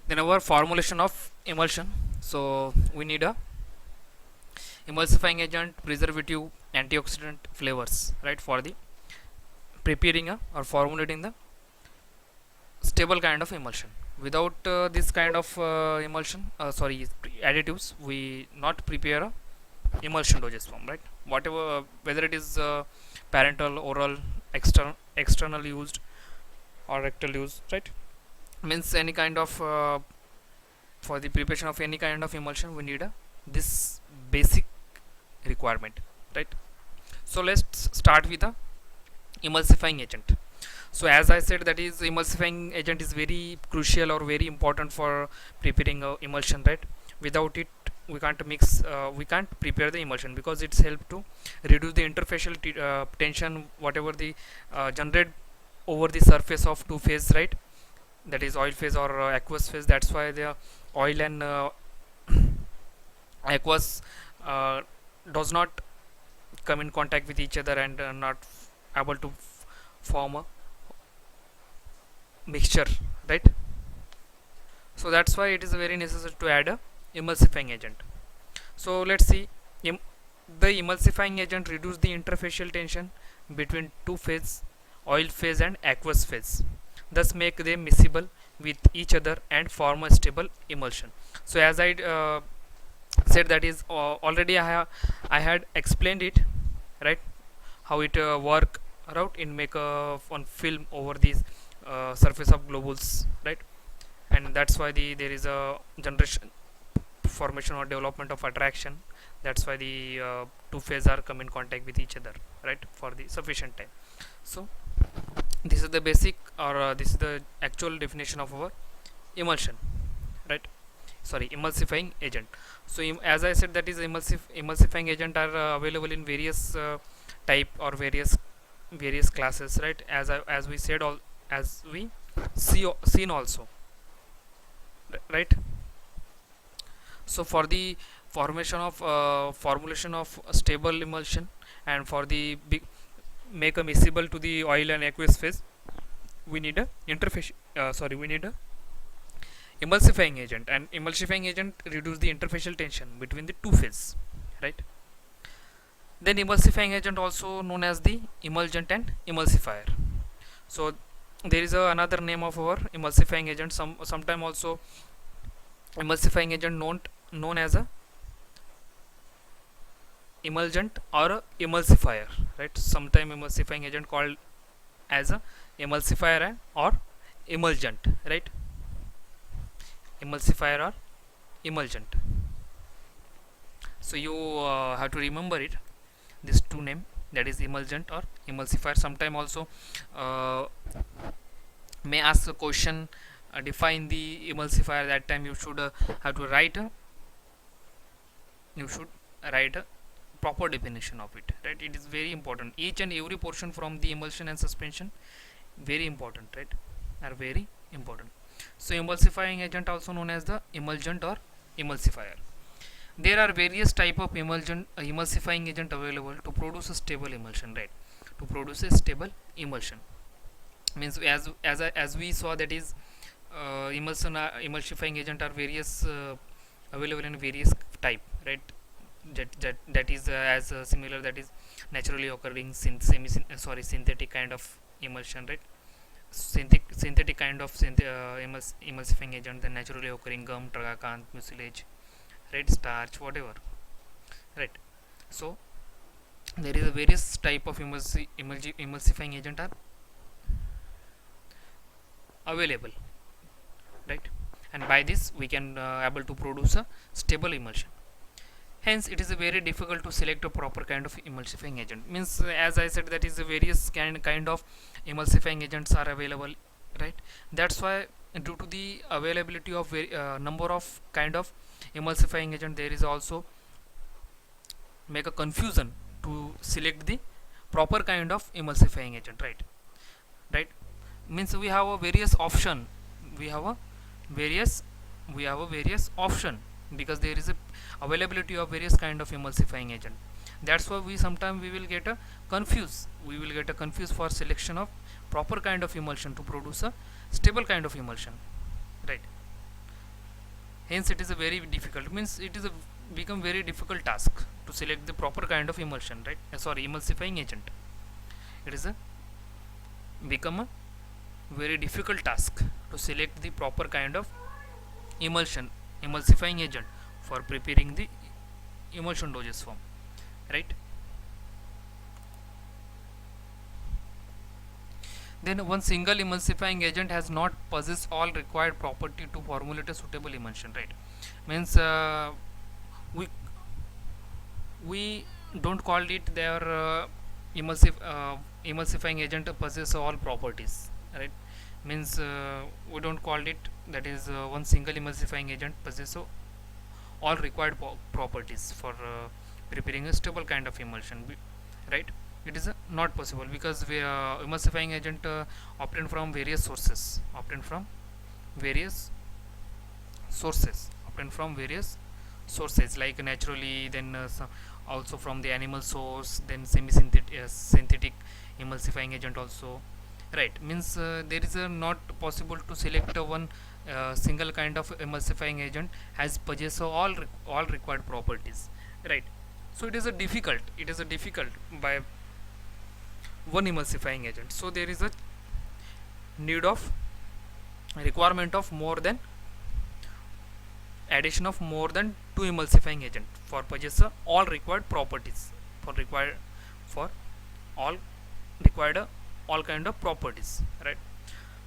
Then our formulation of emulsion. So we need a emulsifying agent, preservative, antioxidant, flavors, right, for the preparing or formulating the stable kind of emulsion. Without this kind of emulsion, additives, we not prepare a emulsion dosage form, right? Whatever, whether it is parental, oral, external used or rectal use, right? Means any kind of for the preparation of any kind of emulsion, we need a this basic requirement, right? So let's start with the emulsifying agent. So as I said, that is emulsifying agent is very crucial or very important for preparing a emulsion, right? Without it, we can't prepare the emulsion, because it's help to reduce the interfacial tension whatever the generate over the surface of two phase, right? That is oil phase or aqueous phase. That's why the oil and aqueous uh, does not come in contact with each other and not able to form a mixture, right? So that's why it is very necessary to add a emulsifying agent. So let's see, em- the emulsifying agent reduce the interfacial tension between two phase, oil phase and aqueous phase, thus make them miscible with each other and form a stable emulsion. So as I said, that is already I had explained it, right, how it work out in make a on film over these surface of globules, right? And that's why there is a generation formation or development of attraction. That's why the two phases are come in contact with each other, right, for the sufficient time. So this is the basic, or this is the actual definition of our emulsion, right? Sorry, emulsifying agent. So as I said, that is emulsifying agent are available in various type or various classes, right? As we said, all as we seen also, right? So for the formulation of a stable emulsion, and for the make a miscible to the oil and aqueous phase, we need a interface. We need a emulsifying agent, and emulsifying agent reduce the interfacial tension between the two phases, right? Then emulsifying agent also known as the emulgent and emulsifier. So there is another name of our emulsifying agent. Sometime also emulsifying agent known as a emulgent or a emulsifier, right? Sometime emulsifying agent called as a emulsifier or emulgent, right? Emulsifier or emulgent. So you have to remember it, these two name, that is emulgent or emulsifier. Sometime also uh, may ask a question, define the emulsifier. That time you should have to write you should write a proper definition of it, right? It is very important. Each and every portion from the emulsion and suspension, very important, right? Are very important. So emulsifying agent also known as the emulgent or emulsifier. There are various type of emulsifying agent available to produce a stable emulsion, right? To produce a stable emulsion means, as we saw, that is emulsifying agent are various available in various type, right? That is as similar, that is naturally occurring synthetic kind of emulsion, right? Synthetic kind of emulsifying agent, the naturally occurring gum, tragacanth, mucilage, right, starch, whatever, right? So there is a various type of emulsifying agent are available, right? And by this we can able to produce a stable emulsion. Hence it is a very difficult to select a proper kind of emulsifying agent. Means as I said, that is a various kind of emulsifying agents are available, right? That's why due to the availability of number of kind of emulsifying agent, there is also make a confusion to select the proper kind of emulsifying agent, right? Means we have a various option, we have a various various option, because there is a availability of various kind of emulsifying agent. That's why we will get a confused for selection of proper kind of emulsion to produce a stable kind of emulsion, right? Hence it is a very difficult, means it is a become very difficult task to select the proper kind of emulsion, right? Sorry, emulsifying agent. It is a become a very difficult task to select the proper kind of emulsifying agent for preparing the emulsion dosage form, right? Then one single emulsifying agent has not possess all required property to formulate a suitable emulsion, right? Means we we don't call it their emulsifying agent possess all properties, right? Means we don't call it that is one single emulsifying agent possess all required properties for preparing a stable kind of emulsion, right? It is not possible because we emulsifying agent obtained from various sources, obtained from various sources like naturally, then also from the animal source, then semi-synthetic synthetic emulsifying agent also, right? Means there is not possible to select one single kind of emulsifying agent has possess all required properties, right? So it is a difficult by one emulsifying agent. So there is a need of requirement of more than addition of more than two emulsifying agent for possess all required properties, for all required all kind of properties, right?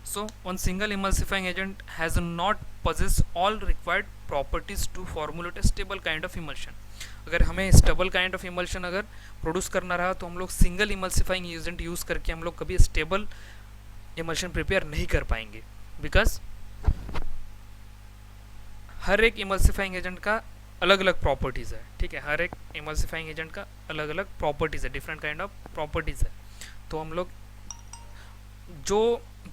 So one single emulsifying agent has not possess all required properties to formulate a stable kind of emulsion. अगर हमें stable kind of emulsion अगर produce करना रहा तो हम लोग single emulsifying agent use करके हम लोग कभी स्टेबल इमल्शन प्रिपेयर नहीं कर पाएंगे, बिकॉज हर एक इमल्सिफाइंग एजेंट का अलग अलग प्रॉपर्टीज़ है, ठीक है? हर एक इमल्सिफाइंग एजेंट का अलग अलग प्रॉपर्टीज़ है, डिफरेंट काइंड ऑफ प्रॉपर्टीज़ है. तो हम लोग जो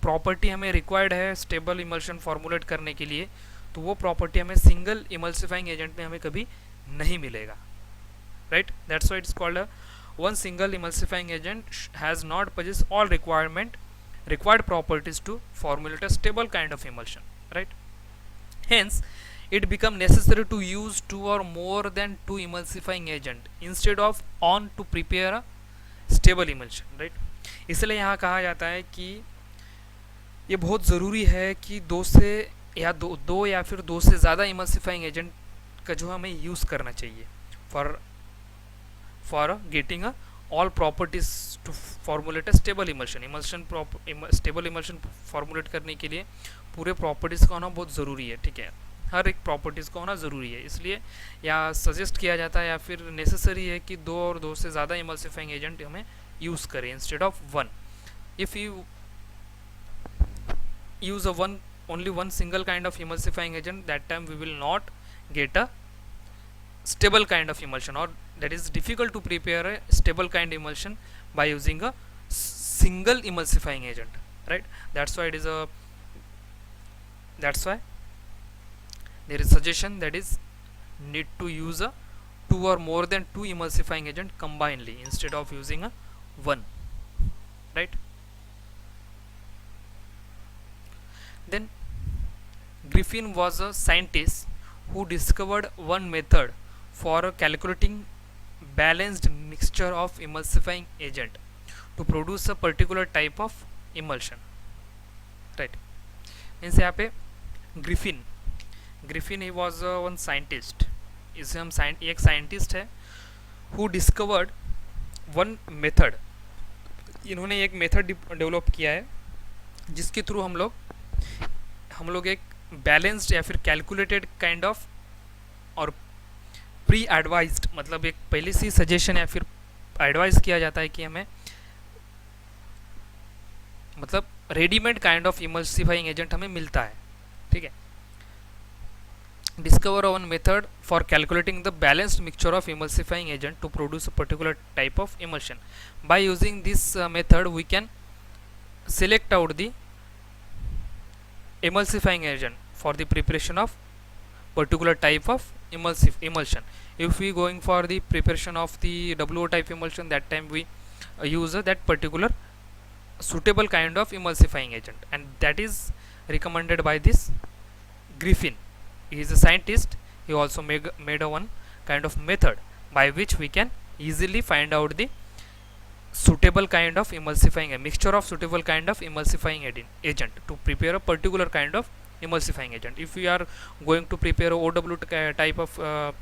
प्रॉपर्टी हमें रिक्वायर्ड है स्टेबल इमल्शन फॉर्मुलेट करने के लिए, तो वो प्रॉपर्टी हमें सिंगल इमल्सिफाइंग एजेंट में हमें कभी नहीं मिलेगा, right? That's why it's called a one single emulsifying agent has not possess all required properties to formulate a stable kind of emulsion, right? Hence it become necessary to use two or more than two emulsifying agent instead of on to prepare a stable emulsion, right? इसलिए यहाँ कहा जाता है कि ये बहुत ज़रूरी है कि दो या फिर दो से ज़्यादा इमल्सिफाइंग एजेंट का जो हमें यूज़ करना चाहिए for getting all properties to formulate a stable emulsion stable emulsion formulate करने के लिए पूरे प्रॉपर्टीज़ का होना बहुत ज़रूरी है, ठीक है? हर एक प्रॉपर्टीज़ का होना ज़रूरी है, इसलिए या सजेस्ट किया जाता है या फिर नेसेसरी है कि दो और दो से ज़्यादा इमल्सिफाइंग एजेंट हमें यूज़ करें instead of one. If you use only one single kind of emulsifying agent, that time we will not get a stable kind of emulsion, or that is difficult to prepare a stable kind emulsion by using a single emulsifying agent, right? That's why there is suggestion that is need to use a two or more than two emulsifying agent combinedly instead of using a one, right? Then Griffin was a scientist who discovered one method for calculating balanced mixture of emulsifying agent to produce a particular type of emulsion, right? Means यहाँ पे Griffin he was one scientist, इसे हम एक scientist है who discovered one method. इन्होंने एक method develop किया है जिसके थ्रू हम लोग एक बैलेंस्ड या फिर कैलकुलेटेड काइंड ऑफ और प्री एडवाइज्ड, मतलब एक पहले से सजेशन या फिर एडवाइस किया जाता है कि हमें मतलब readymade kind of emulsifying agent हमें मिलता है, ठीक है? Discover one method for calculating the balanced mixture of emulsifying agent to produce a particular type of emulsion. By using this method we can select out the emulsifying agent for the preparation of particular type of emulsion. If we going for the preparation of the WO type emulsion, that time we use that particular suitable kind of emulsifying agent, and that is recommended by this Griffin, he is a scientist. He also made a one kind of method by which we can easily find out the suitable kind of emulsifying, a mixture of suitable kind of emulsifying agent to prepare a particular kind of emulsifying agent. If we are going to prepare a OW type of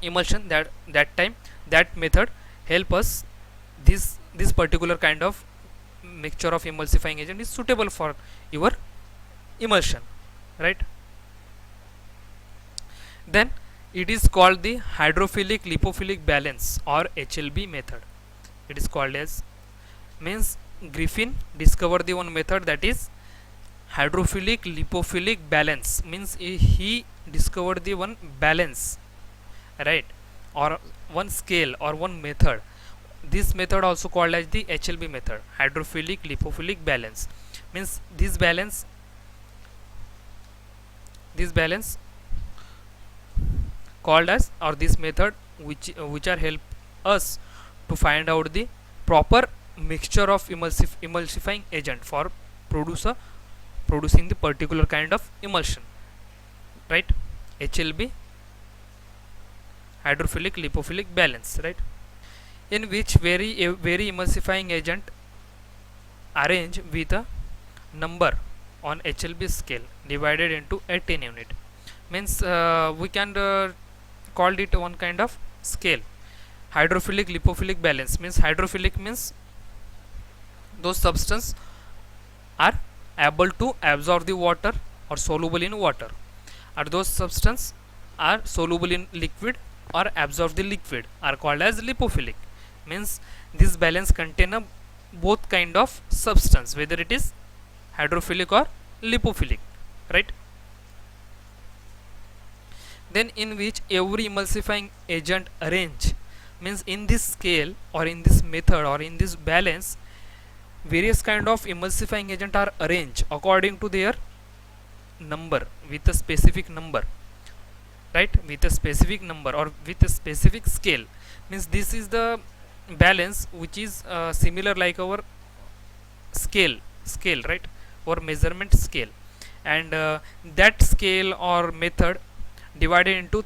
emulsion, that time that method help us this particular kind of mixture of emulsifying agent is suitable for your emulsion, right? Then it is called the hydrophilic lipophilic balance or HLB method. It is called as, means Griffin discovered the one method that is hydrophilic lipophilic balance, means he discovered the one balance, right, or one scale or one method. This method also called as the HLB method, hydrophilic lipophilic balance, means this balance called as, or this method which are help us to find out the proper mixture of emulsifying agent for producing the particular kind of emulsion, right? HLB, hydrophilic lipophilic balance, right, in which very emulsifying agent arrange with a number on HLB scale divided into 18 unit, means we can call it one kind of scale. Hydrophilic lipophilic balance means hydrophilic means those substances are able to absorb the water or soluble in water, or those substances are soluble in liquid or absorb the liquid are called as lipophilic, means this balance contain a both kind of substance, whether it is hydrophilic or lipophilic, right? Then in which every emulsifying agent arrange, means in this scale or in this method or in this balance various kind of emulsifying agent are arranged according to their number, with a specific number, right, with a specific number or with a specific scale, means this is the balance which is similar like our scale, right, or measurement scale, and that scale or method divided into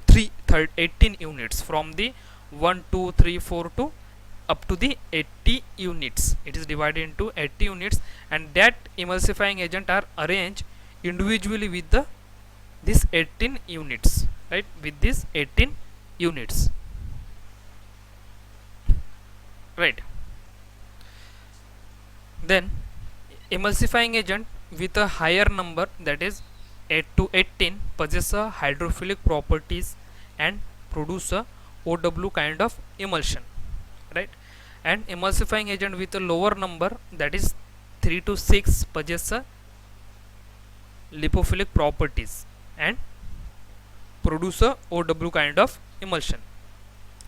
18 units from the 1 2 3 4 to up to the 80 units. It is divided into 80 units, and that emulsifying agent are arranged individually with the this 18 units, right, with this 18 units, right. Then emulsifying agent with a higher number, that is 8 to 18, possess a hydrophilic properties and produce a OW kind of emulsion, right, and emulsifying agent with a lower number, that is 3 to 6, possess a lipophilic properties and produce a OW kind of emulsion,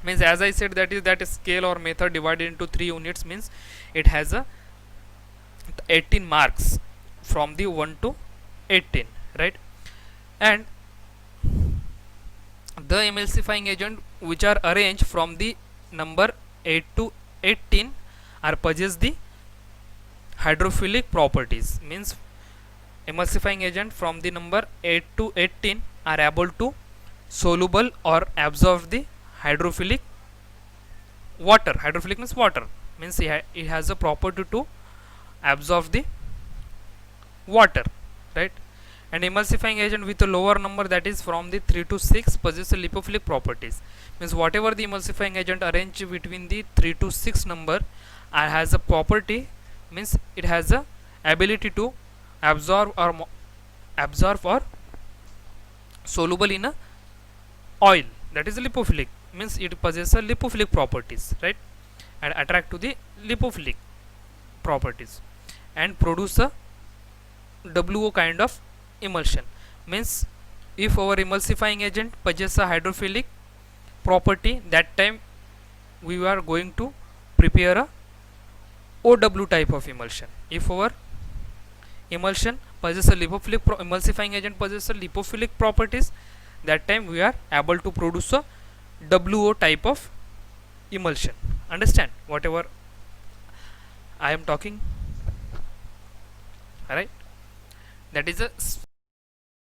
means as I said, that is that scale or method divided into 3 units, means it has a 18 marks from the 1 to 18, right, and the emulsifying agent which are arranged from the number 8 to 18 are possess the hydrophilic properties, means emulsifying agent from the number 8 to 18 are able to soluble or absorb the hydrophilic water. Hydrophilic means water, means it has a property to absorb the water, right, and emulsifying agent with a lower number, that is from the 3 to 6, possess a lipophilic properties, means whatever the emulsifying agent arranged between the 3 to 6 number has a property, means it has a ability to absorb or soluble in a oil, that is lipophilic, means it possesses a lipophilic properties, right, and attract to the lipophilic properties and produce a WO kind of emulsion, means if our emulsifying agent possesses a hydrophilic property, that time we are going to prepare a OW type of emulsion. If our emulsion possesses a lipophilic emulsifying agent possesses a lipophilic properties, that time we are able to produce a WO type of emulsion. Understand whatever I am talking, alright? That is a